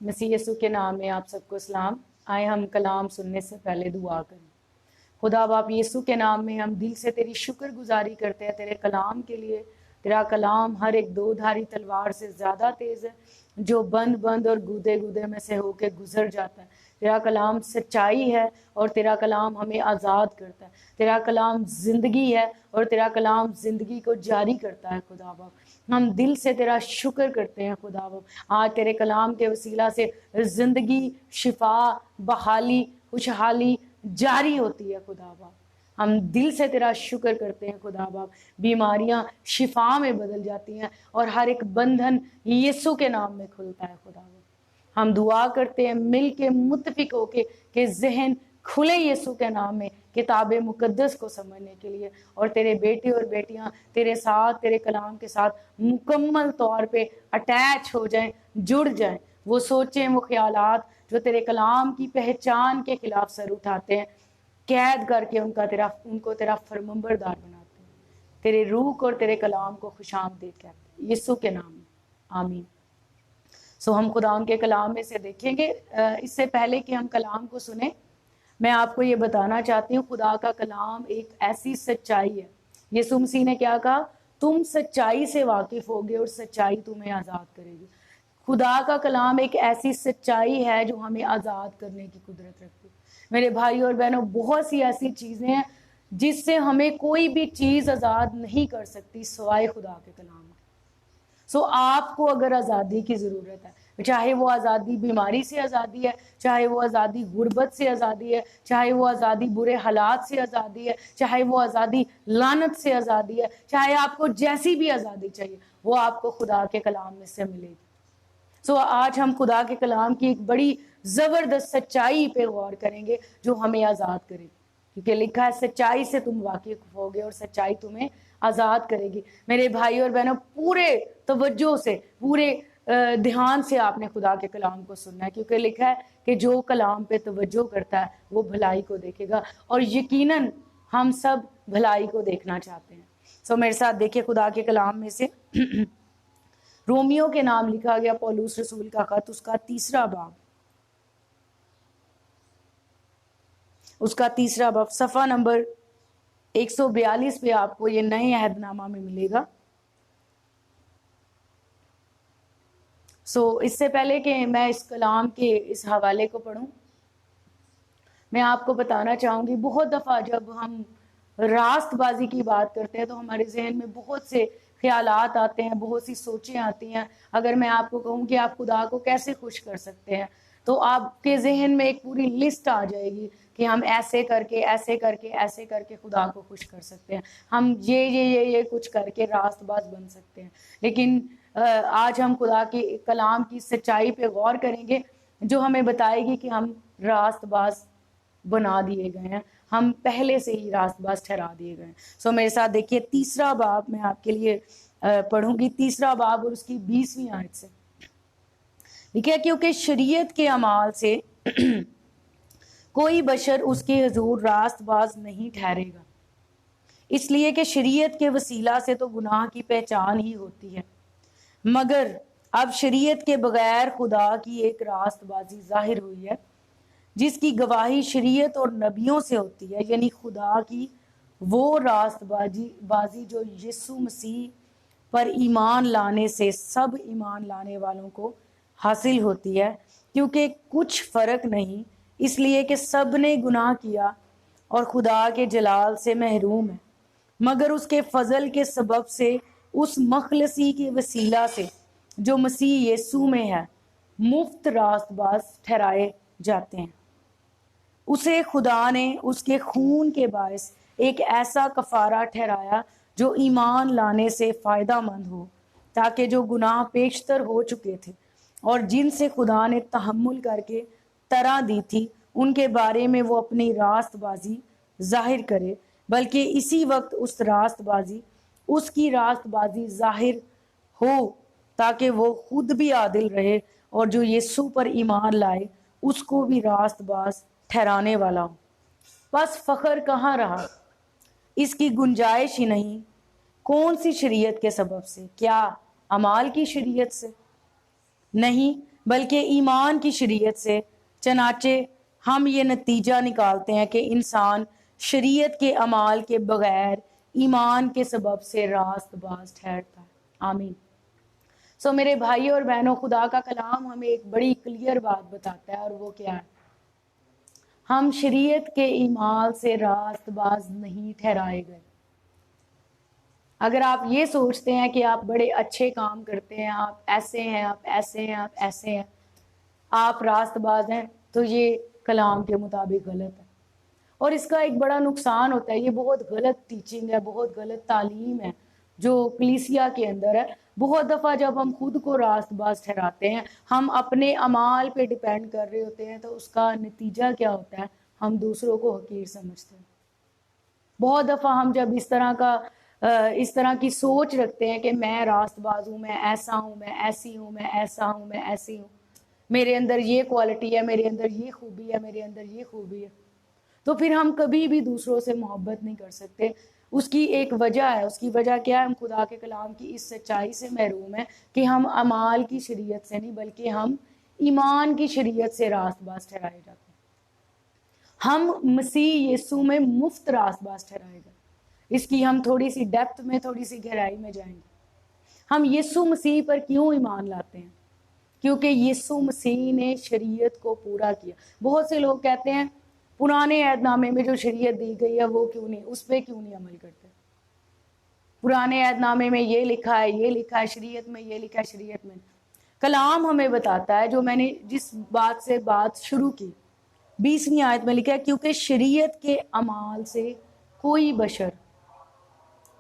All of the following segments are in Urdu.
مسیح یسوع کے نام میں آپ سب کو سلام۔ آئے ہم کلام سننے سے پہلے دعا کریں۔ خدا باپ یسوع کے نام میں ہم دل سے تیری شکر گزاری کرتے ہیں تیرے کلام کے لیے۔ تیرا کلام ہر ایک دو دھاری تلوار سے زیادہ تیز ہے، جو بند اور گودے گودے میں سے ہو کے گزر جاتا ہے۔ تیرا کلام سچائی ہے اور تیرا کلام ہمیں آزاد کرتا ہے۔ تیرا کلام زندگی ہے اور تیرا کلام زندگی کو جاری کرتا ہے۔ خدا باپ ہم دل سے تیرا شکر کرتے ہیں خدا باپ۔ آج تیرے کلام کے وسیلہ سے زندگی، شفا، بحالی، خوشحالی جاری ہوتی ہے خدا باپ۔ ہم دل سے تیرا شکر کرتے ہیں خدا باپ۔ بیماریاں شفا میں بدل جاتی ہیں اور ہر ایک بندھن یسوع کے نام میں کھلتا ہے خدا باپ۔ ہم دعا کرتے ہیں مل کے متفق ہو کے کہ ذہن کھلے یسوع کے نام میں کتاب مقدس کو سمجھنے کے لیے، اور تیرے بیٹے اور بیٹیاں تیرے ساتھ، تیرے کلام کے ساتھ مکمل طور پہ اٹیچ ہو جائیں، جڑ جائیں۔ وہ سوچیں، وہ خیالات جو تیرے کلام کی پہچان کے خلاف سر اٹھاتے ہیں، قید کر کے ان کو تیرا فرمانبردار بناتے ہیں۔ تیرے روح اور تیرے کلام کو خوش آمدید کہتے ہیں یسوع کے نام میں، آمین۔ ہم خدا ان کے کلام میں سے دیکھیں گے۔ اس سے پہلے کہ ہم کلام کو سنیں، میں آپ کو یہ بتانا چاہتی ہوں خدا کا کلام ایک ایسی سچائی ہے۔ یسوع مسیح نے کیا کہا؟ تم سچائی سے واقف ہوگے اور سچائی تمہیں آزاد کرے گی۔ خدا کا کلام ایک ایسی سچائی ہے جو ہمیں آزاد کرنے کی قدرت رکھتی ہے۔ میرے بھائی اور بہنوں، بہت سی ایسی چیزیں ہیں جس سے ہمیں کوئی بھی چیز آزاد نہیں کر سکتی سوائے خدا کے کلام کے۔ آپ کو اگر آزادی کی ضرورت ہے، چاہے وہ آزادی بیماری سے آزادی ہے، چاہے وہ آزادی غربت سے آزادی ہے، چاہے وہ آزادی برے حالات سے آزادی ہے، چاہے وہ آزادی لعنت سے آزادی ہے، چاہے آپ کو جیسی بھی آزادی چاہیے، وہ آپ کو خدا کے کلام میں سے ملے گی۔ آج ہم خدا کے کلام کی ایک بڑی زبردست سچائی پہ غور کریں گے جو ہمیں آزاد کرے گی، کیونکہ لکھا ہے سچائی سے تم واقف ہوگے اور سچائی تمہیں آزاد کرے گی۔ میرے بھائی اور بہنوں، پورے توجہ سے، پورے دھیان سے آپ نے خدا کے کلام کو سننا ہے، کیونکہ لکھا ہے کہ جو کلام پہ توجہ کرتا ہے وہ بھلائی کو دیکھے گا، اور یقیناً ہم سب بھلائی کو دیکھنا چاہتے ہیں۔ میرے ساتھ دیکھیں خدا کے کلام میں سے رومیو کے نام لکھا گیا پولس رسول کا خط، اس کا تیسرا باب، صفحہ نمبر 142 پہ آپ کو یہ نئے عہد نامہ میں ملے گا۔ اس سے پہلے کہ میں اس کلام کے اس حوالے کو پڑھوں، میں آپ کو بتانا چاہوں گی، بہت دفعہ جب ہم راست بازی کی بات کرتے ہیں تو ہمارے ذہن میں بہت سے خیالات آتے ہیں، بہت سی سوچیں آتی ہیں۔ اگر میں آپ کو کہوں کہ آپ خدا کو کیسے خوش کر سکتے ہیں، تو آپ کے ذہن میں ایک پوری لسٹ آ جائے گی کہ ہم ایسے کر کے ایسے کر کے ایسے کر کے خدا کو خوش کر سکتے ہیں، ہم یہ کچھ کر کے راست باز بن سکتے ہیں۔ لیکن آج ہم خدا کے کلام کی سچائی پہ غور کریں گے جو ہمیں بتائے گی کہ ہم راست باز بنا دیے گئے ہیں، ہم پہلے سے ہی راست باز ٹھہرا دیے گئے ہیں۔ میرے ساتھ دیکھیے تیسرا باب، میں آپ کے لیے پڑھوں گی تیسرا باب اور اس کی 20ویں آیت سے۔ ٹھیک ہے، کیونکہ شریعت کے اعمال سے کوئی بشر اس کے حضور راست باز نہیں ٹھہرے گا، اس لیے کہ شریعت کے وسیلہ سے تو گناہ کی پہچان ہی ہوتی ہے، مگر اب شریعت کے بغیر خدا کی ایک راست بازی ظاہر ہوئی ہے، جس کی گواہی شریعت اور نبیوں سے ہوتی ہے، یعنی خدا کی وہ راست بازی جو یسوع مسیح پر ایمان لانے سے سب ایمان لانے والوں کو حاصل ہوتی ہے، کیونکہ کچھ فرق نہیں، اس لیے کہ سب نے گناہ کیا اور خدا کے جلال سے محروم ہے، مگر اس کے فضل کے سبب سے اس مخلصی کے وسیلہ سے جو مسیح یسوع میں ہے مفت راست باز ٹھہرائے جاتے ہیں۔ اسے خدا نے اس کے خون کے باعث ایک ایسا کفارہ ٹھہرایا جو ایمان لانے سے فائدہ مند ہو، تاکہ جو گناہ پیشتر ہو چکے تھے اور جن سے خدا نے تحمل کر کے طرح دی تھی، ان کے بارے میں وہ اپنی راست بازی ظاہر کرے، بلکہ اسی وقت اس کی راست بازی ظاہر ہو تاکہ وہ خود بھی عادل رہے اور جو یسوع پر ایمان لائے اس کو بھی راست باز ٹھہرانے والا ہو۔ بس فخر کہاں رہا؟ اس کی گنجائش ہی نہیں۔ کون سی شریعت کے سبب سے؟ کیا اعمال کی شریعت سے؟ نہیں، بلکہ ایمان کی شریعت سے۔ چنانچہ ہم یہ نتیجہ نکالتے ہیں کہ انسان شریعت کے اعمال کے بغیر ایمان کے سبب سے راست باز ٹھہرتا ہے۔ آمین۔ سو میرے بھائی اور بہنوں، خدا کا کلام ہمیں ایک بڑی کلیئر بات بتاتا ہے، اور وہ کیا ہے؟ ہم شریعت کے اعمال سے راست باز نہیں ٹھہرائے گئے۔ اگر آپ یہ سوچتے ہیں کہ آپ بڑے اچھے کام کرتے ہیں، آپ ایسے ہیں، آپ ایسے ہیں، آپ ایسے ہیں، آپ راست باز ہیں، تو یہ کلام کے مطابق غلط ہے۔ اور اس کا ایک بڑا نقصان ہوتا ہے، یہ بہت غلط ٹیچنگ ہے، بہت غلط تعلیم ہے جو کلیسیا کے اندر ہے۔ بہت دفعہ جب ہم خود کو راست باز ٹھہراتے ہیں، ہم اپنے اعمال پہ ڈیپینڈ کر رہے ہوتے ہیں، تو اس کا نتیجہ کیا ہوتا ہے؟ ہم دوسروں کو حقیر سمجھتے ہیں۔ بہت دفعہ ہم جب اس طرح کی سوچ رکھتے ہیں کہ میں راست باز ہوں، میں ایسا ہوں، میں ایسی ہوں، میں ایسا ہوں، میں ایسی ہوں، میرے اندر یہ کوالٹی ہے، میرے اندر یہ خوبی ہے، میرے اندر یہ خوبی ہے، تو پھر ہم کبھی بھی دوسروں سے محبت نہیں کر سکتے۔ اس کی ایک وجہ ہے، اس کی وجہ کیا ہے؟ ہم خدا کے کلام کی اس سچائی سے محروم ہیں کہ ہم اعمال کی شریعت سے نہیں، بلکہ ہم ایمان کی شریعت سے راست باز ٹھہرائے جاتے ہیں۔ ہم مسیح یسوع میں مفت راست باز ٹھہرائے گئے۔ اس کی ہم تھوڑی سی ڈیپتھ میں، تھوڑی سی گہرائی میں جائیں گے۔ ہم یسوع مسیح پر کیوں ایمان لاتے ہیں؟ کیونکہ یسوع مسیح نے شریعت کو پورا کیا۔ بہت سے لوگ کہتے ہیں پرانے عہد نامے میں جو شریعت دی گئی ہے وہ کیوں نہیں، اس پہ کیوں نہیں عمل کرتے؟ پرانے عہد نامے میں یہ لکھا ہے، یہ لکھا ہے، شریعت میں یہ لکھا ہے، شریعت میں۔ کلام ہمیں بتاتا ہے، جو میں نے جس بات سے بات شروع کی، 20ویں آیت میں لکھا ہے، کیونکہ شریعت کے اعمال سے کوئی بشر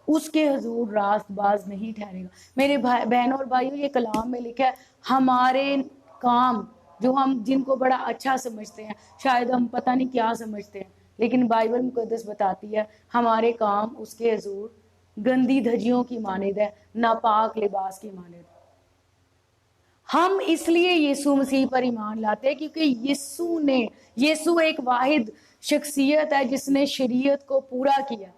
اس کے حضور راست باز نہیں ٹھہرے گا۔ میرے بہنوں اور بھائیوں، یہ کلام میں لکھا ہے ہمارے کام جو ہم جن کو بڑا اچھا سمجھتے ہیں، شاید ہم پتہ نہیں کیا سمجھتے ہیں، لیکن بائبل مقدس بتاتی ہے ہمارے کام اس کے حضور گندی دھجیوں کی مانند ہے، ناپاک لباس کی مانند۔ ہم اس لیے یسوع مسیح پر ایمان لاتے ہیں کیونکہ یسوع ایک واحد شخصیت ہے جس نے شریعت کو پورا کیا۔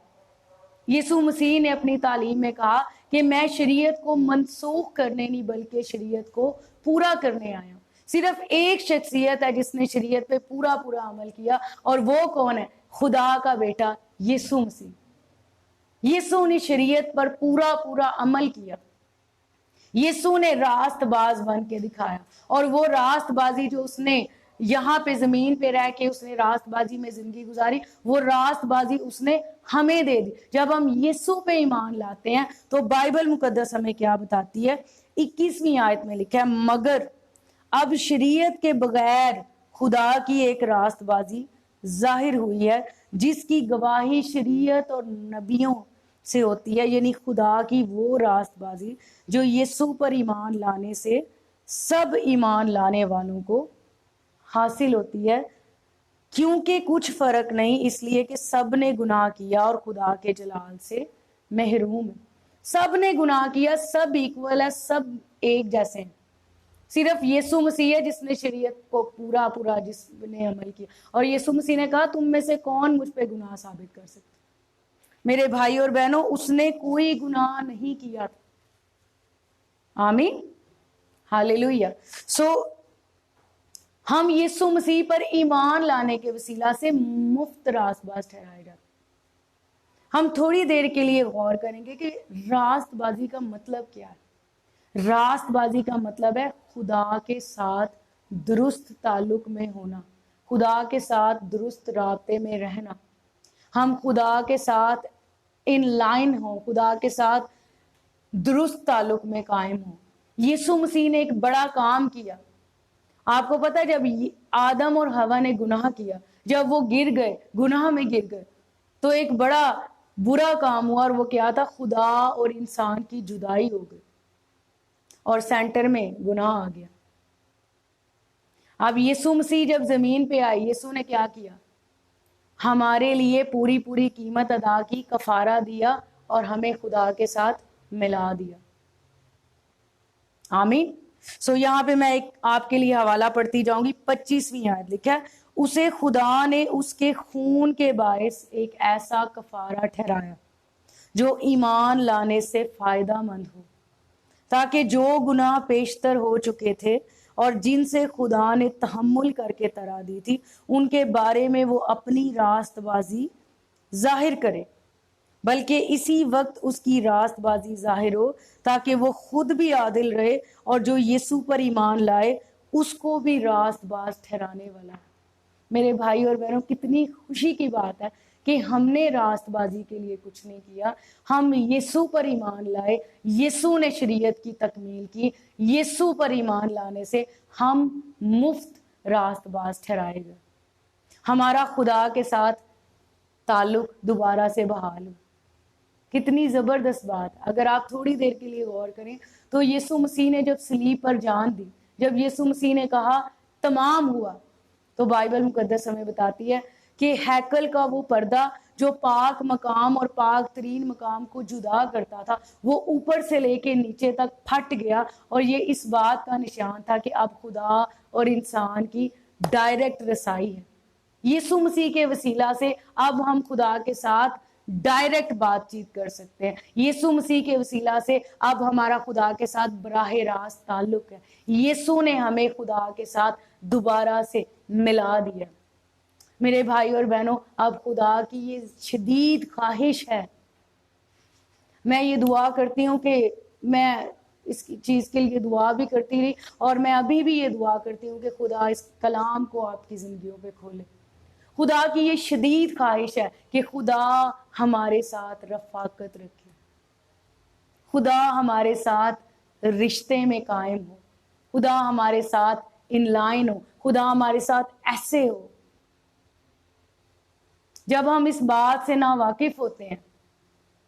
یسوع مسیح نے اپنی تعلیم میں کہا کہ میں شریعت کو منسوخ کرنے نہیں بلکہ شریعت کو پورا کرنے آیا ہوں۔ صرف ایک شخصیت ہے جس نے شریعت پہ پورا عمل کیا، اور وہ کون ہے؟ خدا کا بیٹا یسوع مسیح۔ یسوع نے شریعت پر پورا عمل کیا۔ یسوع نے راست باز بن کے دکھایا، اور وہ راست بازی جو اس نے یہاں پہ زمین پہ رہ کے اس نے راست بازی میں زندگی گزاری، وہ راست بازی اس نے ہمیں دے دی۔ جب ہم یسوع پہ ایمان لاتے ہیں تو بائبل مقدس ہمیں کیا بتاتی ہے؟ 21ویں آیت میں لکھا ہے، مگر اب شریعت کے بغیر خدا کی ایک راست بازی ظاہر ہوئی ہے، جس کی گواہی شریعت اور نبیوں سے ہوتی ہے، یعنی خدا کی وہ راست بازی جو یسوع پر ایمان لانے سے سب ایمان لانے والوں کو حاصل ہوتی ہے، کیونکہ کچھ فرق نہیں، اس لیے کہ سب نے گناہ کیا اور خدا کے جلال سے محروم ہے۔ سب نے گناہ کیا، سب ایکول ہے، سب ایک جیسے ہیں۔ صرف یسوع مسیح ہے جس نے شریعت کو پورا جس نے عمل کیا، اور یسوع مسیح نے کہا تم میں سے کون مجھ پہ گناہ ثابت کر سکتے؟ میرے بھائی اور بہنوں، اس نے کوئی گناہ نہیں کیا تھا۔ آمین، ہاللیلویہ۔ ہم یسوع مسیح پر ایمان لانے کے وسیلہ سے مفت راست باز ٹھہرائے جاتے ہیں۔ ہم تھوڑی دیر کے لیے غور کریں گے کہ راست بازی کا مطلب کیا ہے۔ راست بازی کا مطلب ہے خدا کے ساتھ درست تعلق میں ہونا، خدا کے ساتھ درست رابطے میں رہنا، ہم خدا کے ساتھ ان لائن ہوں، خدا کے ساتھ درست تعلق میں قائم ہوں۔ یسوع مسیح نے ایک بڑا کام کیا۔ آپ کو پتہ ہے جب آدم اور حوا نے گناہ کیا، جب وہ گر گئے، گناہ میں گر گئے، تو ایک بڑا برا کام ہوا، اور وہ کیا تھا؟ خدا اور انسان کی جدائی ہو گئی، اور سینٹر میں گناہ آ گیا۔ اب یسوع مسیح جب زمین پہ آئی، یسوع نے کیا کیا؟ ہمارے لیے پوری قیمت ادا کی، کفارہ دیا، اور ہمیں خدا کے ساتھ ملا دیا۔ آمین۔ یہاں پہ میں آپ کے لیے حوالہ پڑھتی جاؤں گی۔ 25ویں آیت لکھا ہے، اسے خدا نے اس کے خون کے باعث ایک ایسا کفارہ ٹھہرایا جو ایمان لانے سے فائدہ مند ہو۔ تاکہ جو گناہ پیشتر ہو چکے تھے اور جن سے خدا نے تحمل کر کے ترا دی تھی ان کے بارے میں وہ اپنی راست بازی ظاہر کرے، بلکہ اسی وقت اس کی راست بازی ظاہر ہو تاکہ وہ خود بھی عادل رہے اور جو یسوع پر ایمان لائے اس کو بھی راست باز ٹھہرانے والا ہے۔ میرے بھائی اور بہنوں، کتنی خوشی کی بات ہے کہ ہم نے راست بازی کے لیے کچھ نہیں کیا، ہم یسوع پر ایمان لائے، یسوع نے شریعت کی تکمیل کی، یسوع پر ایمان لانے سے ہم مفت راست باز ٹھہرائے گئے، ہمارا خدا کے ساتھ تعلق دوبارہ سے بحال ہو۔ کتنی زبردست بات۔ اگر آپ تھوڑی دیر کے لیے غور کریں تو یسوع مسیح نے جب صلیب پر جان دی، جب یسوع مسیح نے کہا تمام ہوا، تو بائبل مقدس ہمیں بتاتی ہے کہ ہیکل کا وہ پردہ جو پاک مقام اور پاک ترین مقام کو جدا کرتا تھا وہ اوپر سے لے کے نیچے تک پھٹ گیا، اور یہ اس بات کا نشان تھا کہ اب خدا اور انسان کی ڈائریکٹ رسائی ہے۔ یسوع مسیح کے وسیلہ سے اب ہم خدا کے ساتھ ڈائریکٹ بات چیت کر سکتے ہیں۔ یسوع مسیح کے وسیلہ سے اب ہمارا خدا کے ساتھ براہ راست تعلق ہے۔ یسوع نے ہمیں خدا کے ساتھ دوبارہ سے ملا دیا۔ میرے بھائی اور بہنوں، اب خدا کی یہ شدید خواہش ہے، میں یہ دعا کرتی ہوں کہ میں اس چیز کے لیے دعا بھی کرتی رہی، اور میں ابھی بھی یہ دعا کرتی ہوں کہ خدا اس کلام کو آپ کی زندگیوں پہ کھولے۔ خدا کی یہ شدید خواہش ہے کہ خدا ہمارے ساتھ رفاقت رکھے، خدا ہمارے ساتھ رشتے میں قائم ہو، خدا ہمارے ساتھ ان لائن ہو، خدا ہمارے ساتھ ایسے ہو۔ جب ہم اس بات سے نا واقف ہوتے ہیں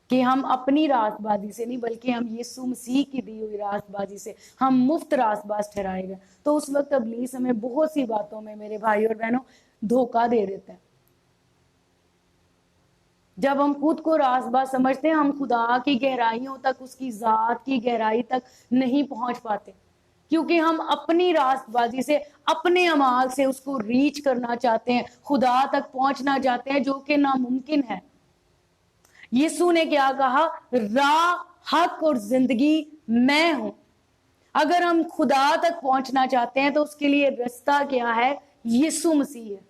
کہ ہم اپنی راست بازی سے نہیں بلکہ ہم یسوع مسیح کی دی ہوئی راست بازی سے ہم مفت راست باز ٹھہرائے گئے، تو اس وقت ابلیس ہمیں بہت سی باتوں میں میرے بھائی اور بہنوں دھوکہ دے دیتا ہے۔ جب ہم خود کو راست باز سمجھتے ہیں ہم خدا کی گہرائیوں تک، اس کی ذات کی گہرائی تک نہیں پہنچ پاتے، کیونکہ ہم اپنی راست بازی سے، اپنے اعمال سے اس کو ریچ کرنا چاہتے ہیں، خدا تک پہنچنا چاہتے ہیں، جو کہ ناممکن ہے۔ یسوع نے کیا کہا؟ راہ، حق اور زندگی میں ہوں۔ اگر ہم خدا تک پہنچنا چاہتے ہیں تو اس کے لیے رستہ کیا ہے؟ یسوع مسیح ہے۔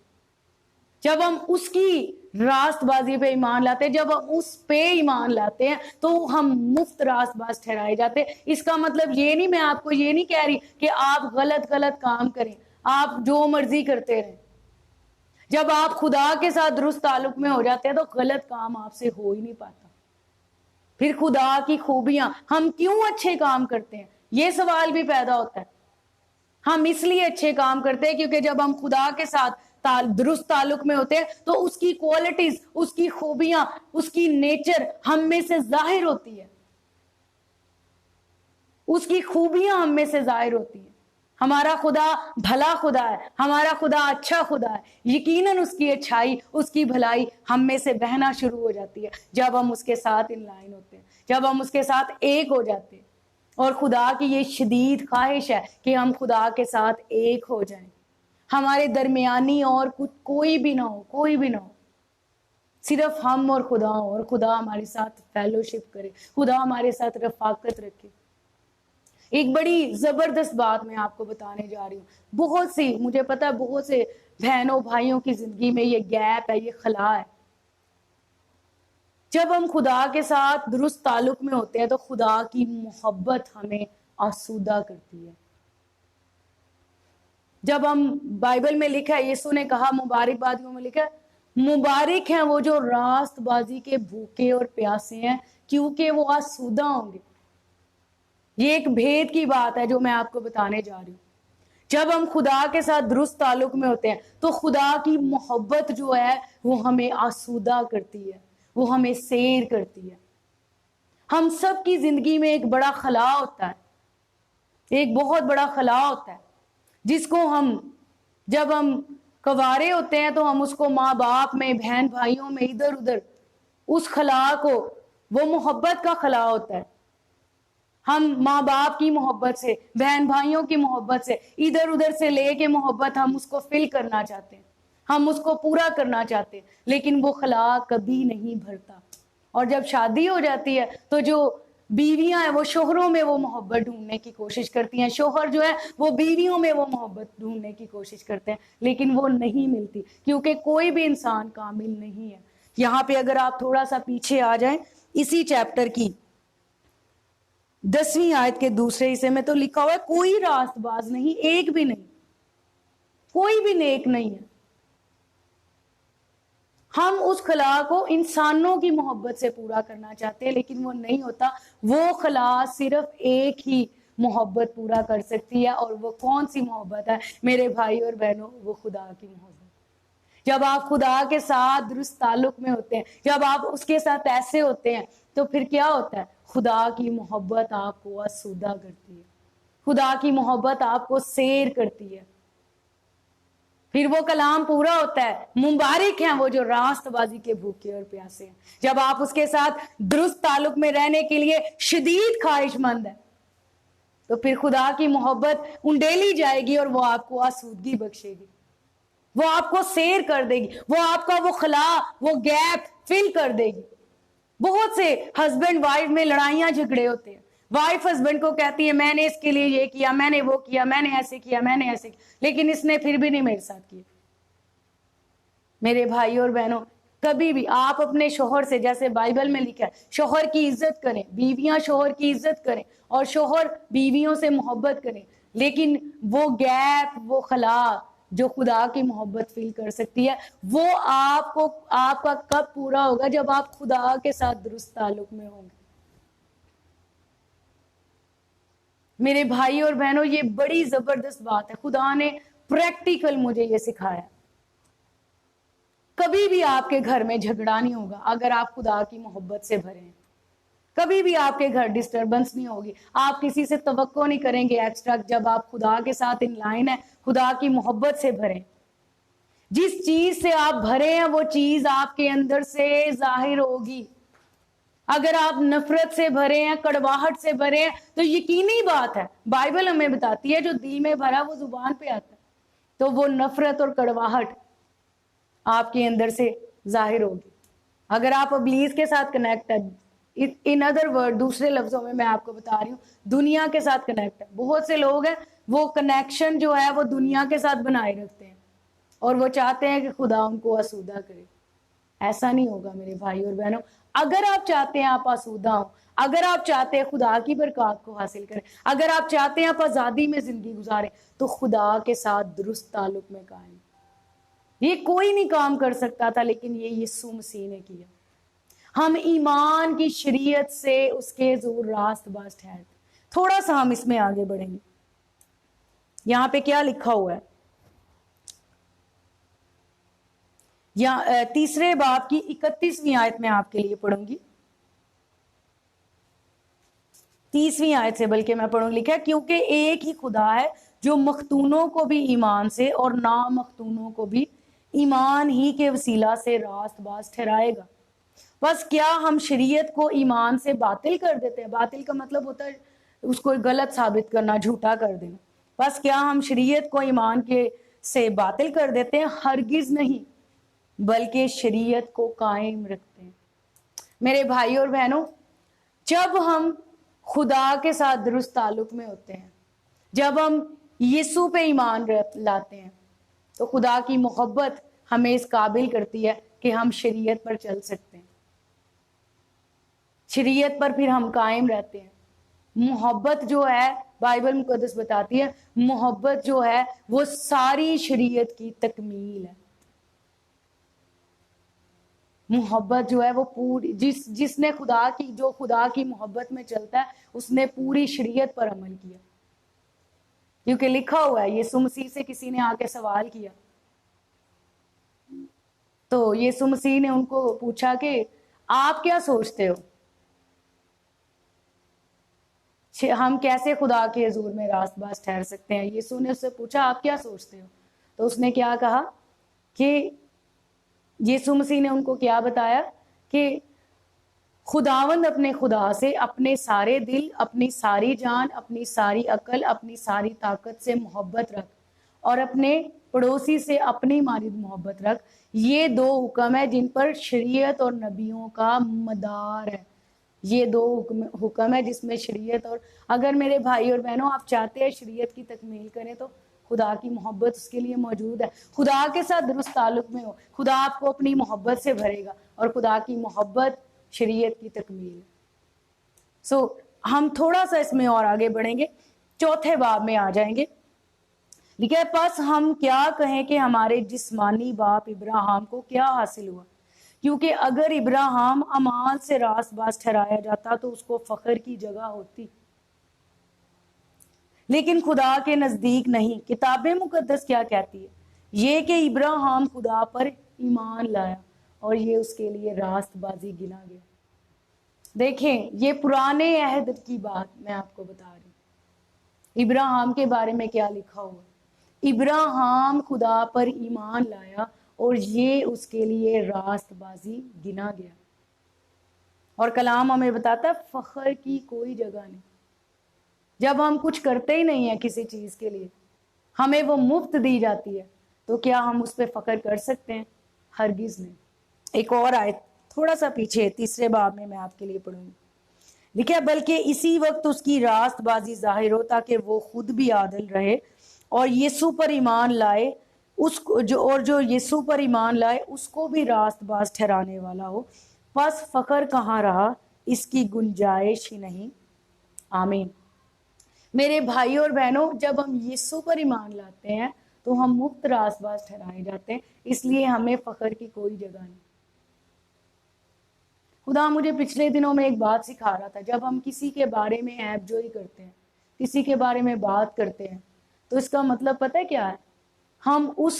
جب ہم اس کی راست بازی پہ ایمان لاتے ہیں، جب ہم اس پہ ایمان لاتے ہیں تو ہم مفت راست باز ٹھہرائے جاتے ہیں۔ اس کا مطلب یہ نہیں، میں آپ کو یہ نہیں کہہ رہی کہ آپ غلط کام کریں، آپ جو مرضی کرتے رہیں۔ جب آپ خدا کے ساتھ درست تعلق میں ہو جاتے ہیں تو غلط کام آپ سے ہو ہی نہیں پاتا۔ پھر خدا کی خوبیاں، ہم کیوں اچھے کام کرتے ہیں؟ یہ سوال بھی پیدا ہوتا ہے۔ ہم اس لیے اچھے کام کرتے ہیں کیونکہ جب ہم خدا کے ساتھ درست تعلق میں ہوتے ہیں تو اس کی کوالٹیز، اس کی خوبیاں، اس کی نیچر ہم میں سے ظاہر ہوتی ہے، اس کی خوبیاں ہم میں سے ظاہر ہوتی ہیں۔ ہمارا خدا بھلا خدا ہے، ہمارا خدا اچھا خدا ہے، یقیناً اس کی اچھائی، اس کی بھلائی ہم میں سے بہنا شروع ہو جاتی ہے جب ہم اس کے ساتھ ان لائن ہوتے ہیں، جب ہم اس کے ساتھ ایک ہو جاتے ہیں۔ اور خدا کی یہ شدید خواہش ہے کہ ہم خدا کے ساتھ ایک ہو جائیں، ہمارے درمیانی اور کوئی بھی نہ ہو، کوئی بھی نہ ہو، صرف ہم اور خدا ہوں، اور خدا ہمارے ساتھ فیلوشپ کرے، خدا ہمارے ساتھ رفاقت رکھے۔ ایک بڑی زبردست بات میں آپ کو بتانے جا رہی ہوں۔ بہت سی، مجھے پتا ہے بہت سے بہنوں بھائیوں کی زندگی میں یہ گیپ ہے، یہ خلا ہے۔ جب ہم خدا کے ساتھ درست تعلق میں ہوتے ہیں تو خدا کی محبت ہمیں آسودہ کرتی ہے۔ جب ہم بائبل میں لکھا ہے، یسوع نے کہا، مبارک بادیوں میں لکھا ہے، مبارک ہیں وہ جو راست بازی کے بھوکے اور پیاسے ہیں کیونکہ وہ آسودہ ہوں گے۔ یہ ایک بھید کی بات ہے جو میں آپ کو بتانے جا رہی ہوں۔ جب ہم خدا کے ساتھ درست تعلق میں ہوتے ہیں تو خدا کی محبت جو ہے وہ ہمیں آسودہ کرتی ہے، وہ ہمیں سیر کرتی ہے۔ ہم سب کی زندگی میں ایک بڑا خلا ہوتا ہے، ایک بہت بڑا خلا ہوتا ہے جس کو ہم، جب ہم کنوارے ہوتے ہیں تو ہم اس کو ماں باپ میں، بہن بھائیوں میں، ادھر ادھر، اس خلا کو، وہ محبت کا خلا ہوتا ہے۔ ہم ماں باپ کی محبت سے، بہن بھائیوں کی محبت سے، ادھر ادھر سے لے کے محبت ہم اس کو فل کرنا چاہتے ہیں، ہم اس کو پورا کرنا چاہتے ہیں، لیکن وہ خلا کبھی نہیں بھرتا۔ اور جب شادی ہو جاتی ہے تو جو بیویاں ہیں وہ شوہروں میں وہ محبت ڈھونڈنے کی کوشش کرتی ہیں، شوہر جو ہے وہ بیویوں میں وہ محبت ڈھونڈنے کی کوشش کرتے ہیں، لیکن وہ نہیں ملتی، کیونکہ کوئی بھی انسان کامل نہیں ہے۔ یہاں پہ اگر آپ تھوڑا سا پیچھے آ جائیں، اسی چیپٹر کی 10ویں آیت کے دوسرے حصے میں تو لکھا ہوا ہے کوئی راست باز نہیں، ایک بھی نہیں، کوئی بھی نیک نہیں ہے۔ ہم اس خلا کو انسانوں کی محبت سے پورا کرنا چاہتے ہیں، لیکن وہ نہیں ہوتا۔ وہ خلا صرف ایک ہی محبت پورا کر سکتی ہے، اور وہ کون سی محبت ہے میرے بھائی اور بہنوں؟ وہ خدا کی محبت۔ جب آپ خدا کے ساتھ درست تعلق میں ہوتے ہیں، جب آپ اس کے ساتھ ایسے ہوتے ہیں، تو پھر کیا ہوتا ہے؟ خدا کی محبت آپ کو آسودہ کرتی ہے، خدا کی محبت آپ کو سیر کرتی ہے۔ پھر وہ کلام پورا ہوتا ہے، مبارک ہیں وہ جو راست بازی کے بھوکے اور پیاسے ہیں۔ جب آپ اس کے ساتھ درست تعلق میں رہنے کے لیے شدید خواہش مند ہیں، تو پھر خدا کی محبت انڈیلی جائے گی اور وہ آپ کو آسودگی بخشے گی، وہ آپ کو سیر کر دے گی، وہ آپ کا وہ خلا، وہ گیپ فل کر دے گی۔ بہت سے ہسبینڈ وائف میں لڑائیاں جھگڑے ہوتے ہیں، وائف ہسبینڈ کو کہتی ہے میں نے اس کے لیے یہ کیا، میں نے وہ کیا، میں نے ایسے کیا، میں نے ایسے کیا، لیکن اس نے پھر بھی نہیں میرے ساتھ کیا۔ میرے بھائی اور بہنوں، کبھی بھی آپ اپنے شوہر سے، جیسے بائبل میں لکھا ہے، شوہر کی عزت کریں، بیویاں شوہر کی عزت کریں، اور شوہر بیویوں سے محبت کریں، لیکن وہ گیپ، وہ خلا جو خدا کی محبت فیل کر سکتی ہے، وہ آپ کا کب پورا ہوگا؟ جب آپ خدا کے ساتھ درست تعلق میں ہوں گے۔ میرے بھائی اور بہنوں، یہ بڑی زبردست بات ہے، خدا نے پریکٹیکل مجھے یہ سکھایا۔ کبھی بھی آپ کے گھر میں جھگڑا نہیں ہوگا اگر آپ خدا کی محبت سے بھرے ہیں۔ کبھی بھی آپ کے گھر ڈسٹربنس نہیں ہوگی، آپ کسی سے توقع نہیں کریں گے ایکسٹرا، جب آپ خدا کے ساتھ ان لائن ہے، خدا کی محبت سے بھریں۔ جس چیز سے آپ بھرے ہیں وہ چیز آپ کے اندر سے ظاہر ہوگی۔ اگر آپ نفرت سے بھرے ہیں، کڑواہٹ سے بھرے ہیں، تو یقینی بات ہے، بائبل ہمیں بتاتی ہے جو دل میں بھرا وہ زبان پہ آتا ہے، تو وہ نفرت اور کڑواہٹ آپ کے اندر سے ظاہر ہوگی۔ اگر آپ ابلیس کے ساتھ کنیکٹ ہے، ان ادر ورڈ، دوسرے لفظوں میں آپ کو بتا رہی ہوں، دنیا کے ساتھ کنیکٹ ہے۔ بہت سے لوگ ہیں وہ کنیکشن جو ہے وہ دنیا کے ساتھ بنائے رکھتے ہیں، اور وہ چاہتے ہیں کہ خدا ان کو آسودہ کرے۔ ایسا نہیں ہوگا میرے بھائی اور بہنوں۔ اگر آپ چاہتے ہیں آپ آسودہ ہوں، اگر آپ چاہتے ہیں خدا کی برکات کو حاصل کریں، اگر آپ چاہتے ہیں آپ آزادی میں زندگی گزاریں، تو خدا کے ساتھ درست تعلق میں قائم۔ یہ کوئی نہیں کام کر سکتا تھا، لیکن یہ یسوع مسیح نے کیا۔ ہم ایمان کی شریعت سے اس کے زور راست باز ٹھہرتے۔ تھوڑا سا ہم اس میں آگے بڑھیں گے۔ یہاں پہ کیا لکھا ہوا ہے؟ یا 3 باب کی 31ویں آیت میں آپ کے لیے پڑھوں گی، 30ویں آیت سے بلکہ میں پڑھوں۔ لکھا ہے کیونکہ ایک ہی خدا ہے جو مختونوں کو بھی ایمان سے اور نامختونوں کو بھی ایمان ہی کے وسیلہ سے راست باز ٹھہرائے گا۔ بس کیا ہم شریعت کو ایمان سے باطل کر دیتے ہیں؟ باطل کا مطلب ہوتا ہے اس کو غلط ثابت کرنا، جھوٹا کر دینا۔ بس کیا ہم شریعت کو ایمان کے سے باطل کر دیتے ہیں؟ ہرگز نہیں، بلکہ شریعت کو قائم رکھتے ہیں۔ میرے بھائی اور بہنوں، جب ہم خدا کے ساتھ درست تعلق میں ہوتے ہیں، جب ہم یسوع پہ ایمان لاتے ہیں، تو خدا کی محبت ہمیں اس قابل کرتی ہے کہ ہم شریعت پر چل سکتے ہیں، شریعت پر پھر ہم قائم رہتے ہیں۔ محبت جو ہے، بائبل مقدس بتاتی ہے، محبت جو ہے وہ ساری شریعت کی تکمیل ہے۔ محبت جو ہے وہ پوری، جس نے خدا کی محبت میں چلتا ہے، اس نے پوری شریعت پر عمل کیا۔ کیونکہ لکھا ہوا ہے، یسوع مسیح سے کسی نے آ کے سوال کیا، تو یسوع مسیح نے ان کو پوچھا کہ آپ کیا سوچتے ہو، ہم کیسے خدا کے حضور میں راست باز ٹھہر سکتے ہیں؟ یسوع نے اس سے پوچھا آپ کیا سوچتے ہو؟ تو اس نے کیا کہا کہ یسوع مسیح نے ان کو کیا بتایا کہ خداوند اپنے خدا سے اپنے سارے دل، اپنی ساری جان، اپنی ساری عقل، اپنی ساری طاقت سے محبت رکھ، اور اپنے پڑوسی سے اپنی مانند محبت رکھ۔ یہ 2 حکم ہے جن پر شریعت اور نبیوں کا مدار ہے۔ یہ دو حکم ہے جس میں شریعت، اور اگر میرے بھائی اور بہنوں آپ چاہتے ہیں شریعت کی تکمیل کریں تو خدا کی محبت اس کے لیے موجود ہے. خدا کے ساتھ درست تعلق میں ہو، خدا آپ کو اپنی محبت سے بھرے گا، اور خدا کی محبت شریعت کی تکمیل ہے. سو ہم تھوڑا سا اس میں اور آگے بڑھیں گے، چوتھے باب میں آ جائیں گے. لکھا ہے پس ہم کیا کہیں کہ ہمارے جسمانی باپ ابراہیم کو کیا حاصل ہوا، کیونکہ اگر ابراہیم اعمال سے راست باز ٹھہرایا جاتا تو اس کو فخر کی جگہ ہوتی، لیکن خدا کے نزدیک نہیں. کتاب مقدس کیا کہتی ہے؟ یہ کہ ابراہیم خدا پر ایمان لایا اور یہ اس کے لیے راست بازی گنا گیا. دیکھیں یہ پرانے عہد کی بات میں آپ کو بتا رہی ہوں. ابراہیم کے بارے میں کیا لکھا ہوا؟ ابراہیم خدا پر ایمان لایا اور یہ اس کے لیے راست بازی گنا گیا. اور کلام ہمیں بتاتا ہے فخر کی کوئی جگہ نہیں. جب ہم کچھ کرتے ہی نہیں ہیں کسی چیز کے لیے، ہمیں وہ مفت دی جاتی ہے، تو کیا ہم اس پہ فخر کر سکتے ہیں؟ ہرگز نہیں. ایک اور آیت تھوڑا سا پیچھے تیسرے باب میں آپ کے لیے پڑھوں گی. لکھا بلکہ اسی وقت اس کی راست بازی ظاہر ہو تاکہ وہ خود بھی عادل رہے اور یسوع پر ایمان لائے اس کو جو یسوع پر ایمان لائے اس کو بھی راست باز ٹھہرانے والا ہو. پس فخر کہاں رہا، اس کی گنجائش ہی نہیں. آمین. میرے بھائی اور بہنوں، جب ہم یسوع پر ایمان لاتے ہیں تو ہم مفت راست باز ٹھہرائے جاتے ہیں، اس لیے ہمیں فخر کی کوئی جگہ نہیں. خدا مجھے پچھلے دنوں میں ایک بات سکھا رہا تھا. جب ہم کسی کے بارے میں عیب جوئی کرتے ہیں، کسی کے بارے میں بات کرتے ہیں، تو اس کا مطلب پتہ ہے کیا ہے؟ ہم اس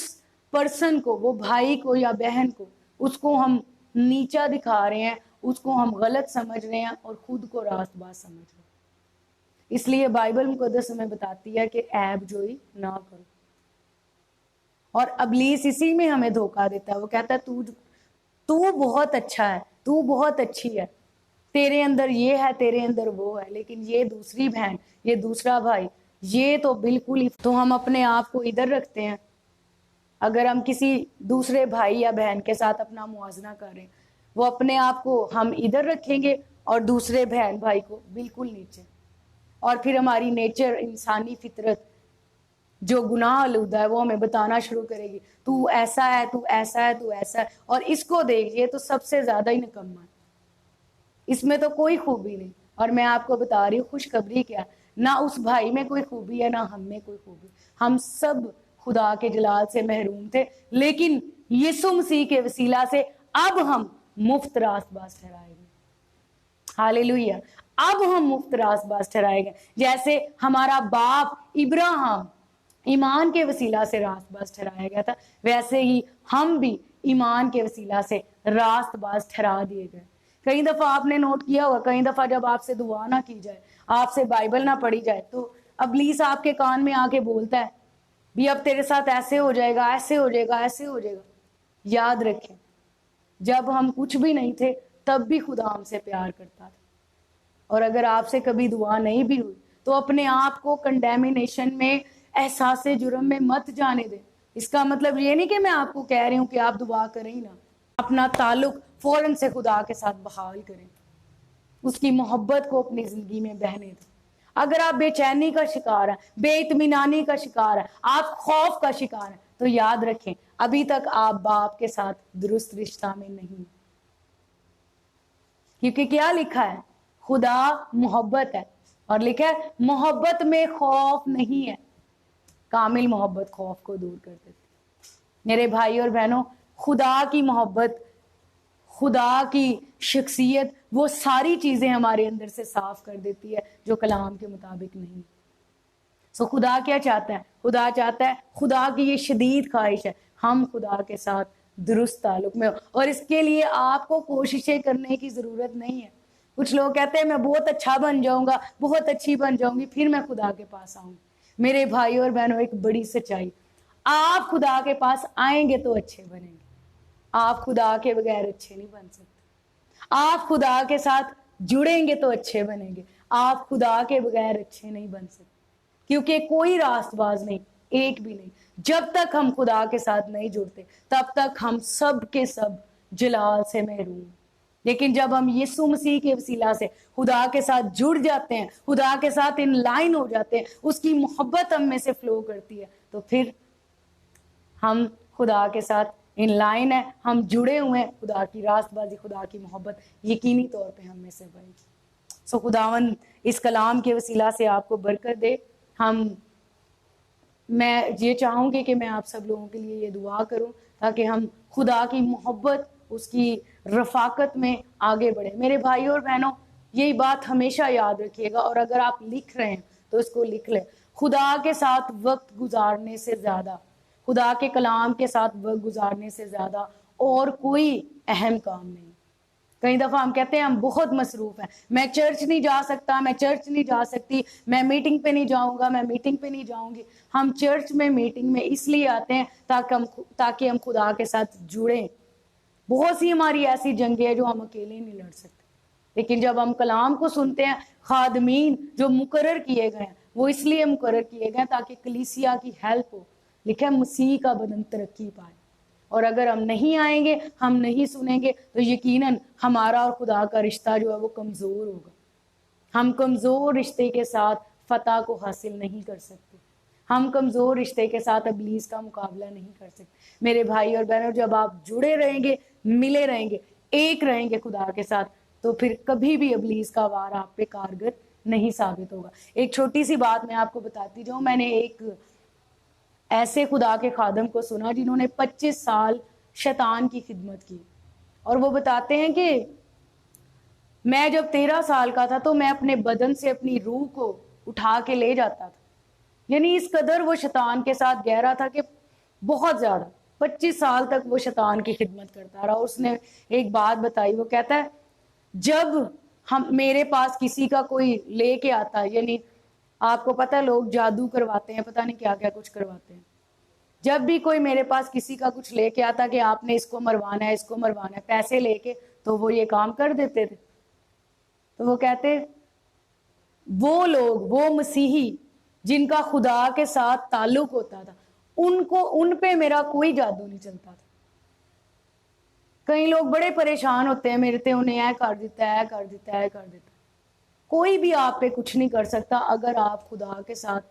پرسن کو، وہ بھائی کو یا بہن کو، اس کو ہم نیچا دکھا رہے ہیں، اس کو ہم غلط سمجھ رہے ہیں اور خود کو راست باز سمجھ رہے ہیں. اس لیے بائبل مقدس ہمیں بتاتی ہے کہ عیب جوئی نہ کرو. اور ابلیس اسی میں ہمیں دھوکہ دیتا ہے. وہ کہتا ہے تو بہت اچھا ہے، تو بہت اچھی ہے، تیرے اندر یہ ہے، تیرے اندر وہ ہے، لیکن یہ دوسری بہن، یہ دوسرا بھائی، یہ تو بالکل ہی. تو ہم اپنے آپ کو ادھر رکھتے ہیں. اگر ہم کسی دوسرے بھائی یا بہن کے ساتھ اپنا موازنہ کریں، وہ اپنے آپ کو ہم ادھر رکھیں گے اور دوسرے بہن بھائی کو بالکل نیچے. اور پھر ہماری نیچر، انسانی فطرت جو گناہ آلودہ ہے، وہ ہمیں بتانا شروع کرے گی تو ایسا ہے، تو ایسا ہے، تو ایسا ہے. اور اس کو دیکھیے تو سب سے زیادہ ہی نکما ہے، اس میں تو کوئی خوبی نہیں. اور میں آپ کو بتا رہی ہوں خوشخبری کیا، نہ اس بھائی میں کوئی خوبی ہے، نہ ہم میں کوئی خوبی. ہم سب خدا کے جلال سے محروم تھے، لیکن یسوع مسیح کے وسیلہ سے اب ہم مفت راست باز ٹھہرائے گئے. ہاللیلویہ. اب ہم مفت راست باز ٹھہرائے گئے. جیسے ہمارا باپ ابراہیم ایمان کے وسیلہ سے راست باز ٹھہرایا گیا تھا، ویسے ہی ہم بھی ایمان کے وسیلہ سے راست باز ٹھہرا دیے گئے. کئی دفعہ آپ نے نوٹ کیا ہوگا، کئی دفعہ جب آپ سے دعا نہ کی جائے، آپ سے بائبل نہ پڑھی جائے، تو ابلیس آپ کے کان میں آ کے بولتا ہے بھی اب تیرے ساتھ ایسے ہو جائے گا، ایسے ہو جائے گا، ایسے ہو جائے گا. یاد رکھیں جب ہم کچھ بھی نہیں تھے تب بھی خدا ہم سے پیار کرتا تھا. اور اگر آپ سے کبھی دعا نہیں بھی ہوئی تو اپنے آپ کو کنڈیمنیشن میں، احساس جرم میں مت جانے دیں. اس کا مطلب یہ نہیں کہ میں آپ کو کہہ رہی ہوں کہ آپ دعا کریں ہی نہ. اپنا تعلق فوراً سے خدا کے ساتھ بحال کریں، اس کی محبت کو اپنی زندگی میں بہنے دیں. اگر آپ بے چینی کا شکار ہیں، بے اطمینانی کا شکار ہیں، آپ خوف کا شکار ہیں، تو یاد رکھیں ابھی تک آپ باپ کے ساتھ درست رشتہ میں نہیں. کیونکہ کیا لکھا ہے؟ خدا محبت ہے، اور لکھا ہے محبت میں خوف نہیں ہے. کامل محبت خوف کو دور کر دیتی. میرے بھائی اور بہنوں، خدا کی محبت، خدا کی شخصیت، وہ ساری چیزیں ہمارے اندر سے صاف کر دیتی ہے جو کلام کے مطابق نہیں. سو خدا کیا چاہتا ہے؟ خدا چاہتا ہے، خدا کی یہ شدید خواہش ہے ہم خدا کے ساتھ درست تعلق میں ہو. اور اس کے لیے آپ کو کوششیں کرنے کی ضرورت نہیں ہے. کچھ لوگ کہتے ہیں میں بہت اچھا بن جاؤں گا، بہت اچھی بن جاؤں گی، پھر میں خدا کے پاس آؤں. میرے بھائی اور بہنوں، ایک بڑی سچائی، آپ خدا کے پاس آئیں گے تو اچھے بنیں گے. آپ خدا کے بغیر اچھے نہیں بن سکتے. آپ خدا کے ساتھ جڑیں گے تو اچھے بنیں گے. آپ خدا کے بغیر اچھے نہیں بن سکتے، کیونکہ کوئی راست باز نہیں، ایک بھی نہیں. جب تک ہم خدا کے ساتھ نہیں جڑتے تب تک ہم سب کے سب جلال سے محروم. لیکن جب ہم یسوع مسیح کے وسیلہ سے خدا کے ساتھ جڑ جاتے ہیں، خدا کے ساتھ ان لائن ہو جاتے ہیں، اس کی محبت ہم میں سے فلو کرتی ہے، تو پھر ہم خدا کے ساتھ ان لائن ہے، ہم جڑے ہوئے ہیں، خدا کی راست بازی، خدا کی محبت یقینی طور پہ ہم میں سے بڑھے گی۔ سو خداوند اس کلام کے وسیلہ سے آپ کو برکت دے۔ میں یہ چاہوں گی کہ میں آپ سب لوگوں کے لیے یہ دعا کروں تاکہ ہم خدا کی محبت، اس کی رفاقت میں آگے بڑھیں۔ میرے بھائی اور بہنوں، یہی بات ہمیشہ یاد رکھیے گا، اور اگر آپ لکھ رہے ہیں تو اس کو لکھ لیں، خدا کے ساتھ وقت گزارنے سے زیادہ، خدا کے کلام کے ساتھ وقت گزارنے سے زیادہ اور کوئی اہم کام نہیں۔ کئی دفعہ ہم کہتے ہیں ہم بہت مصروف ہیں، میں چرچ نہیں جا سکتا، میں چرچ نہیں جا سکتی، میں میٹنگ پہ نہیں جاؤں گا، میں میٹنگ پہ نہیں جاؤں گی۔ ہم چرچ میں، میٹنگ میں اس لیے آتے ہیں تاکہ ہم خدا کے ساتھ جڑیں۔ بہت سی ہماری ایسی جنگیں ہیں جو ہم اکیلے نہیں لڑ سکتے، لیکن جب ہم کلام کو سنتے ہیں، خادمین جو مقرر کیے گئے ہیں وہ اس لیے مقرر کیے گئے ہیں تاکہ کلیسیا کی ہیلپ ہو، لکھا ہے مسیح کا بدن ترقی پائے۔ اور اگر ہم نہیں آئیں گے، ہم نہیں سنیں گے، تو یقیناً ہمارا اور خدا کا رشتہ جو ہے وہ کمزور ہوگا۔ ہم کمزور رشتے کے ساتھ فتح کو حاصل نہیں کر سکتے، ہم کمزور رشتے کے ساتھ ابلیس کا مقابلہ نہیں کر سکتے۔ میرے بھائی اور بہنوں، جب آپ جڑے رہیں گے، ملے رہیں گے، ایک رہیں گے خدا کے ساتھ، تو پھر کبھی بھی ابلیس کا وار آپ پہ کارگر نہیں ثابت ہوگا۔ ایک چھوٹی سی بات میں آپ کو بتاتی جاؤں، میں نے ایک ایسے خدا کے خادم کو سنا جنہوں نے 25 سال شیطان کی خدمت کی، اور وہ بتاتے ہیں کہ میں جب 13 سال کا تھا تو میں اپنے بدن سے اپنی روح کو اٹھا کے لے جاتا تھا، یعنی اس قدر وہ شیطان کے ساتھ گہرا تھا کہ بہت زیادہ 25 سال تک وہ شیطان کی خدمت کرتا رہا۔ اس نے ایک بات بتائی، وہ کہتا ہے جب میرے پاس کسی کا کوئی لے کے آتا ہے، یعنی آپ کو پتہ ہے لوگ جادو کرواتے ہیں، پتہ نہیں کیا کیا کچھ کرواتے ہیں، جب بھی کوئی میرے پاس کسی کا کچھ لے کے آتا کہ آپ نے اس کو مروانا ہے، اس کو مروانا ہے، پیسے لے کے، تو وہ یہ کام کر دیتے تھے۔ تو وہ کہتے وہ لوگ، وہ مسیحی جن کا خدا کے ساتھ تعلق ہوتا تھا، ان پہ میرا کوئی جادو نہیں چلتا تھا۔ کئی لوگ بڑے پریشان ہوتے ہیں، میرے تے انہیں اے کر دیتا ہے، کر دیتا ہے، کر دیتا ہے۔ کوئی بھی آپ پہ کچھ نہیں کر سکتا اگر آپ خدا کے ساتھ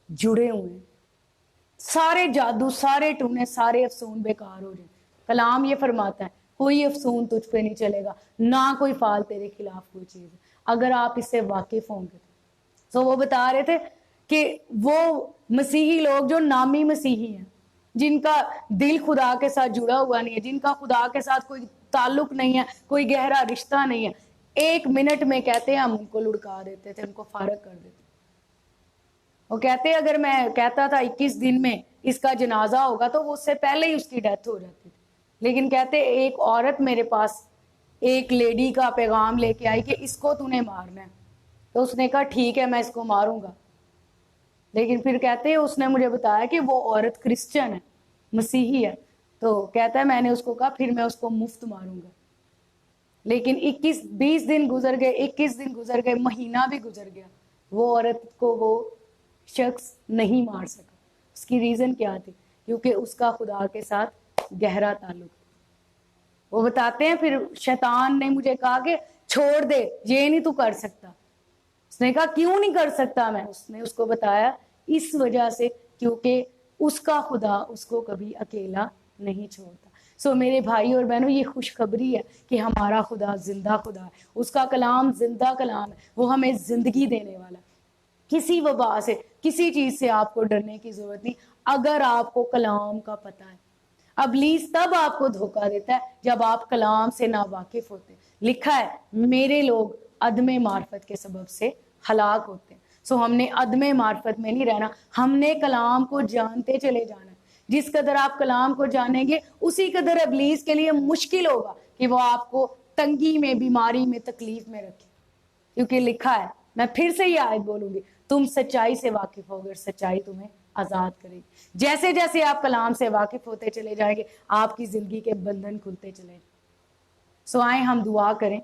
جڑے ہوئے ہیں۔ سارے جادو، سارے ٹونے، سارے افسون بیکار ہو جائیں۔ کلام یہ فرماتا ہے کوئی افسون تجھ پہ نہیں چلے گا، نہ کوئی فال تیرے خلاف کوئی چیز ہے، اگر آپ اس سے واقف ہوں گے۔ تو وہ بتا رہے تھے کہ وہ مسیحی لوگ جو نامی مسیحی ہیں، جن کا دل خدا کے ساتھ جڑا ہوا نہیں ہے، جن کا خدا کے ساتھ کوئی تعلق نہیں ہے، کوئی گہرا رشتہ نہیں ہے، 1 منٹ میں کہتے ہیں ہم ان کو لڑکا دیتے تھے، ان کو فارغ کر دیتے تھے۔ وہ کہتے اگر میں کہتا تھا 21 دن میں اس کا جنازہ ہوگا تو وہ اس سے پہلے ہی اس کی ڈیتھ ہو جاتی تھی، لیکن کہتے ایک عورت میرے پاس ایک لیڈی کا پیغام لے کے آئی کہ اس کو تو نے مارنا ہے، تو اس نے کہا ٹھیک ہے میں اس کو ماروں گا، لیکن پھر کہتے اس نے مجھے بتایا کہ وہ عورت کرسچن ہے، مسیحی ہے، تو کہتا ہے میں نے اس کو کہا پھر میں اس کو مفت ماروں گا، لیکن 20 دن گزر گئے، 21 دن گزر گئے، مہینہ بھی گزر گیا، وہ عورت کو وہ شخص نہیں مار سکا۔ اس کی ریزن کیا تھی؟ کیونکہ اس کا خدا کے ساتھ گہرا تعلق۔ وہ بتاتے ہیں پھر شیطان نے مجھے کہا کہ چھوڑ دے، یہ نہیں تو کر سکتا۔ اس نے کہا کیوں نہیں کر سکتا میں؟ اس نے اس کو بتایا اس وجہ سے کیونکہ اس کا خدا اس کو کبھی اکیلا نہیں چھوڑتا۔ سو میرے بھائی اور بہنوں، یہ خوشخبری ہے کہ ہمارا خدا زندہ خدا ہے، اس کا کلام زندہ کلام ہے، وہ ہمیں زندگی دینے والا ہے۔ کسی وبا سے، کسی چیز سے آپ کو ڈرنے کی ضرورت نہیں اگر آپ کو کلام کا پتہ ہے۔ ابلیس تب آپ کو دھوکہ دیتا ہے جب آپ کلام سے ناواقف ہوتے ہیں۔ لکھا ہے میرے لوگ عدم معرفت کے سبب سے ہلاک ہوتے ہیں۔ سو ہم نے عدم معرفت میں نہیں رہنا، ہم نے کلام کو جانتے چلے جانا ہے۔ جس قدر آپ کلام کو جانیں گے اسی قدر ابلیس کے لیے مشکل ہوگا کہ وہ آپ کو تنگی میں، بیماری میں، تکلیف میں رکھے، کیونکہ لکھا ہے، میں پھر سے یہ آیت بولوں گی، تم سچائی سے واقف ہوگے اور سچائی تمہیں آزاد کرے گی۔ جیسے جیسے آپ کلام سے واقف ہوتے چلے جائیں گے آپ کی زندگی کے بندھن کھلتے چلے جائیں۔ سو آئیں ہم دعا کریں۔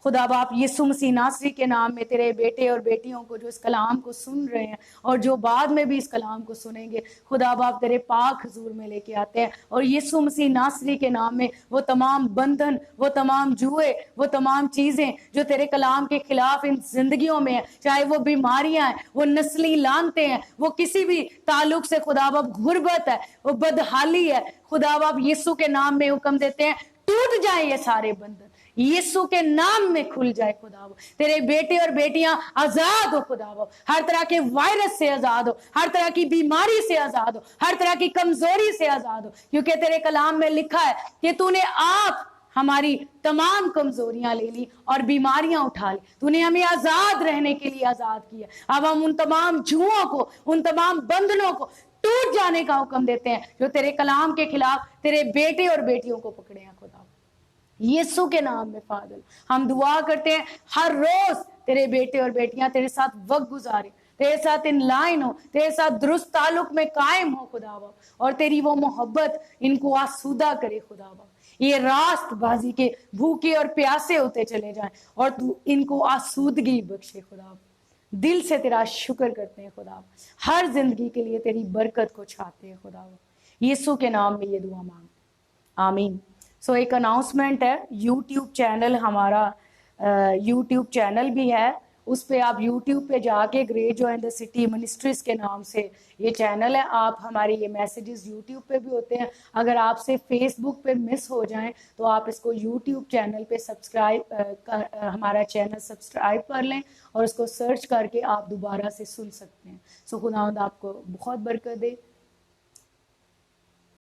خدا باپ یسوع مسیح ناصری کے نام میں تیرے بیٹے اور بیٹیوں کو جو اس کلام کو سن رہے ہیں اور جو بعد میں بھی اس کلام کو سنیں گے، خدا باپ تیرے پاک حضور میں لے کے آتے ہیں، اور یسوع مسیح ناصری کے نام میں وہ تمام بندھن، وہ تمام جوئے، وہ تمام چیزیں جو تیرے کلام کے خلاف ان زندگیوں میں ہیں، چاہے وہ بیماریاں ہیں، وہ نسلی لانتے ہیں، وہ کسی بھی تعلق سے خدا باپ غربت ہے، وہ بدحالی ہے، خدا باپ یسوع کے نام میں حکم دیتے ہیں ٹوٹ جائیں یہ سارے بندھن، یسوع کے نام میں کھل جائے خدا باپ، تیرے بیٹے اور بیٹیاں آزاد ہو خدا باپ، ہر طرح کے وائرس سے آزاد ہو، ہر طرح کی بیماری سے آزاد ہو، ہر طرح کی کمزوری سے آزاد ہو، کیونکہ تیرے کلام میں لکھا ہے کہ تو نے آپ ہماری تمام کمزوریاں لے لی اور بیماریاں اٹھا لی، تو نے ہمیں آزاد رہنے کے لیے آزاد کیا۔ اب ہم ان تمام جوؤں کو، ان تمام بندھنوں کو ٹوٹ جانے کا حکم دیتے ہیں جو تیرے کلام کے خلاف تیرے بیٹے اور بیٹیوں کو پکڑے ہیں خدا، یسوع کے نام میں فادر ہم دعا کرتے ہیں ہر روز تیرے بیٹے اور بیٹیاں تیرے ساتھ وقت گزارے، تیرے ساتھ ان لائن ہو، تیرے ساتھ درست تعلق میں قائم ہو خدا باپ، اور تیری وہ محبت ان کو آسودہ کرے خدا باپ، یہ راست بازی کے بھوکے اور پیاسے ہوتے چلے جائیں اور تو ان کو آسودگی بخشے خدا باپ۔ دل سے تیرا شکر کرتے ہیں خدا، ہر زندگی کے لیے تیری برکت کو چاہتے ہیں خدا، یسوع کے نام میں یہ دعا مانگتے ہیں، آمین۔ سو ایک اناؤنسمنٹ ہے، یوٹیوب چینل ہمارا یوٹیوب چینل بھی ہے، اس پہ آپ یوٹیوب پہ جا کے گریٹ جوائے ان دی سٹی منسٹریز کے نام سے یہ چینل ہے، آپ ہمارے یہ میسیجز یوٹیوب پہ بھی ہوتے ہیں، اگر آپ سے فیس بک پہ مس ہو جائیں تو آپ اس کو یوٹیوب چینل پہ سبسکرائب ہمارا چینل سبسکرائب کر لیں اور اس کو سرچ کر کے آپ دوبارہ سے سن سکتے ہیں۔ سو خداوند آپ کو بہت برکت دے۔